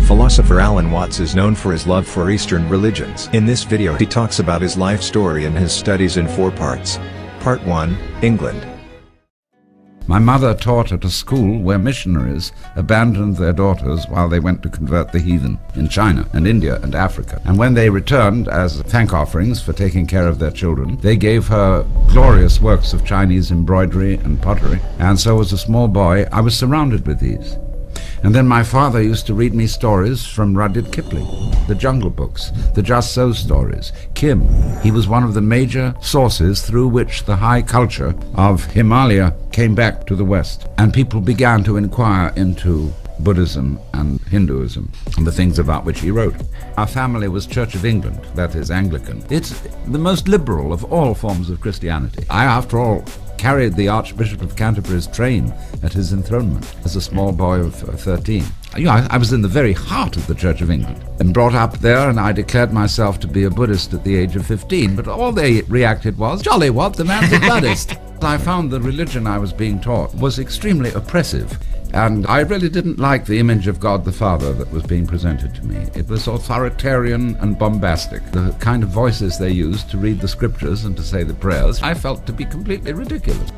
Philosopher Alan Watts is known for his love for Eastern religions. In this video he talks about his life story and his studies in 4 parts. Part 1, England. My mother taught at a school where missionaries abandoned their daughters while they went to convert the heathen in China and India and Africa. And when they returned as thank offerings for taking care of their children, they gave her glorious works of Chinese embroidery and pottery. And so as a small boy, I was surrounded with these. And then my father used to read me stories from Rudyard Kipling, the Jungle Books, the Just So stories, Kim. He was one of the major sources through which the high culture of Himalaya came back to the West. And people began to inquire into Buddhism and Hinduism and the things about which he wrote. Our family was Church of England, that is Anglican. It's the most liberal of all forms of Christianity. I, after all, carried the Archbishop of Canterbury's train at his enthronement as a small boy of 13. I was in the very heart of the Church of England and brought up there, and I declared myself to be a Buddhist at the age of 15, but all they reacted was, "Jolly what, the man's a Buddhist." I found the religion I was being taught was extremely oppressive, and I really didn't like the image of God the Father that was being presented to me. It was authoritarian and bombastic. The kind of voices they used to read the scriptures and to say the prayers, I felt to be completely ridiculous.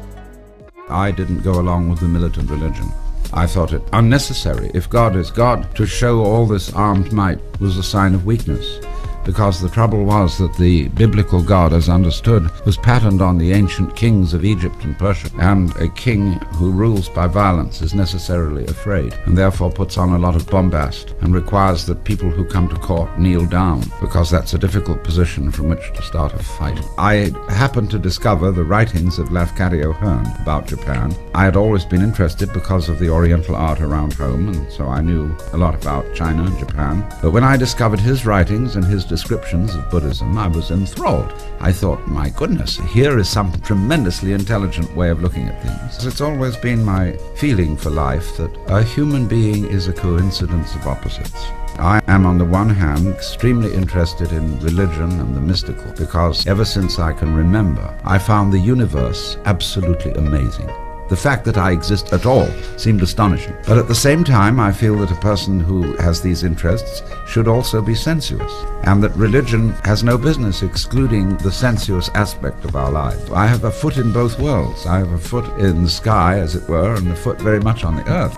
I didn't go along with the militant religion. I thought it unnecessary. If God is God, to show all this armed might was a sign of weakness. Because the trouble was that the biblical God, as understood, was patterned on the ancient kings of Egypt and Persia, and a king who rules by violence is necessarily afraid, and therefore puts on a lot of bombast, and requires that people who come to court kneel down, because that's a difficult position from which to start a fight. I happened to discover the writings of Lafcadio Hearn about Japan. I had always been interested because of the Oriental art around home, and so I knew a lot about China and Japan. But when I discovered his writings and his descriptions of Buddhism, I was enthralled. I thought, my goodness, here is some tremendously intelligent way of looking at things. It's always been my feeling for life that a human being is a coincidence of opposites. I am, on the one hand, extremely interested in religion and the mystical, because ever since I can remember, I found the universe absolutely amazing. The fact that I exist at all seemed astonishing. But at the same time, I feel that a person who has these interests should also be sensuous, and that religion has no business excluding the sensuous aspect of our lives. I have a foot in both worlds. I have a foot in the sky, as it were, and a foot very much on the earth.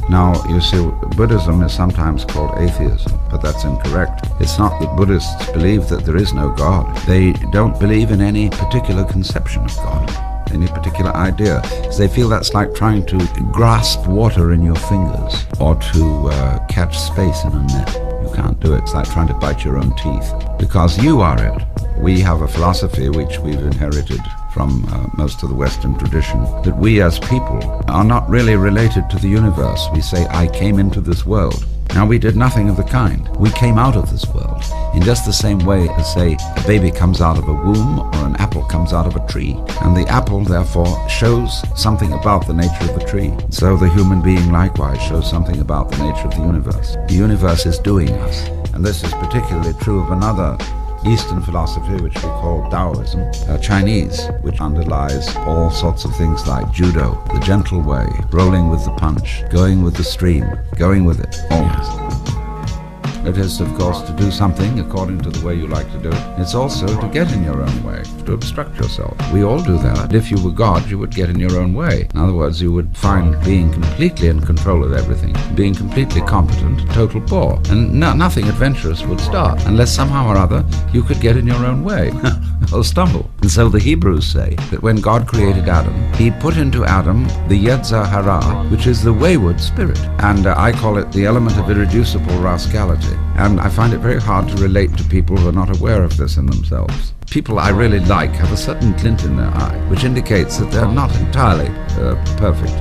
Now, you see, Buddhism is sometimes called atheism, but that's incorrect. It's not that Buddhists believe that there is no God. They don't believe in any particular conception of God, any particular idea, because they feel that's like trying to grasp water in your fingers or to catch space in a net. You can't do it. It's like trying to bite your own teeth, because you are it. We have a philosophy which we've inherited from most of the Western tradition, that we as people are not really related to the universe. We say, I came into this world. Now, we did nothing of the kind. We came out of this world in just the same way as, say, a baby comes out of a womb or an apple comes out of a tree. And the apple, therefore, shows something about the nature of the tree. So the human being likewise shows something about the nature of the universe. The universe is doing us. And this is particularly true of another Eastern philosophy, which we call Taoism, Chinese, which underlies all sorts of things like judo, the gentle way, rolling with the punch, going with the stream, going with it, always. It is, of course, to do something according to the way you like to do it. It's also to get in your own way, to obstruct yourself. We all do that. If you were God, you would get in your own way. In other words, you would find being completely in control of everything, being completely competent, a total bore, and nothing adventurous would start, unless somehow or other you could get in your own way or stumble. And so the Hebrews say that when God created Adam, he put into Adam the Yetzer Hara, which is the wayward spirit. And I call it the element of irreducible rascality. And I find it very hard to relate to people who are not aware of this in themselves. People I really like have a certain glint in their eye, which indicates that they're not entirely perfect.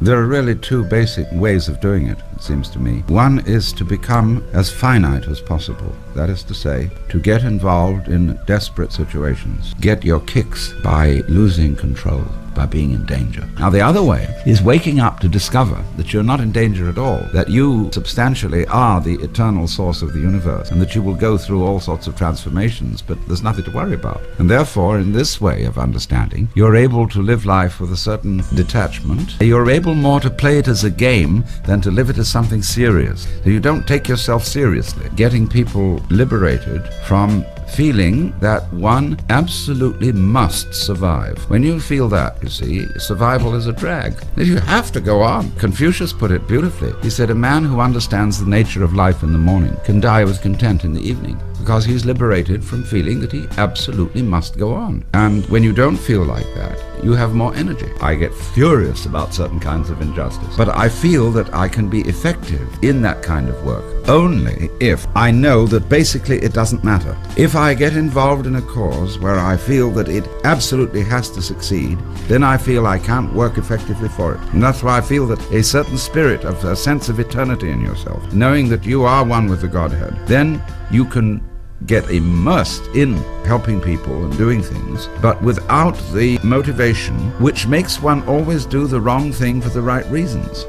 There are really 2 basic ways of doing it, it seems to me. One is to become as finite as possible. That is to say, to get involved in desperate situations. Get your kicks by losing control, by being in danger. Now the other way is waking up to discover that you're not in danger at all, that you substantially are the eternal source of the universe, and that you will go through all sorts of transformations, but there's nothing to worry about. And therefore, in this way of understanding, you're able to live life with a certain detachment. You're able more to play it as a game than to live it as something serious. So you don't take yourself seriously. Getting people liberated from feeling that one absolutely must survive. When you feel that, you see, survival is a drag. You have to go on. Confucius put it beautifully. He said, a man who understands the nature of life in the morning can die with content in the evening, because he's liberated from feeling that he absolutely must go on. And when you don't feel like that, you have more energy. I get furious about certain kinds of injustice, but I feel that I can be effective in that kind of work only if I know that basically it doesn't matter. If I get involved in a cause where I feel that it absolutely has to succeed, then I feel I can't work effectively for it. And that's why I feel that a certain spirit of a sense of eternity in yourself, knowing that you are one with the Godhead, then you can get immersed in helping people and doing things, but without the motivation which makes one always do the wrong thing for the right reasons.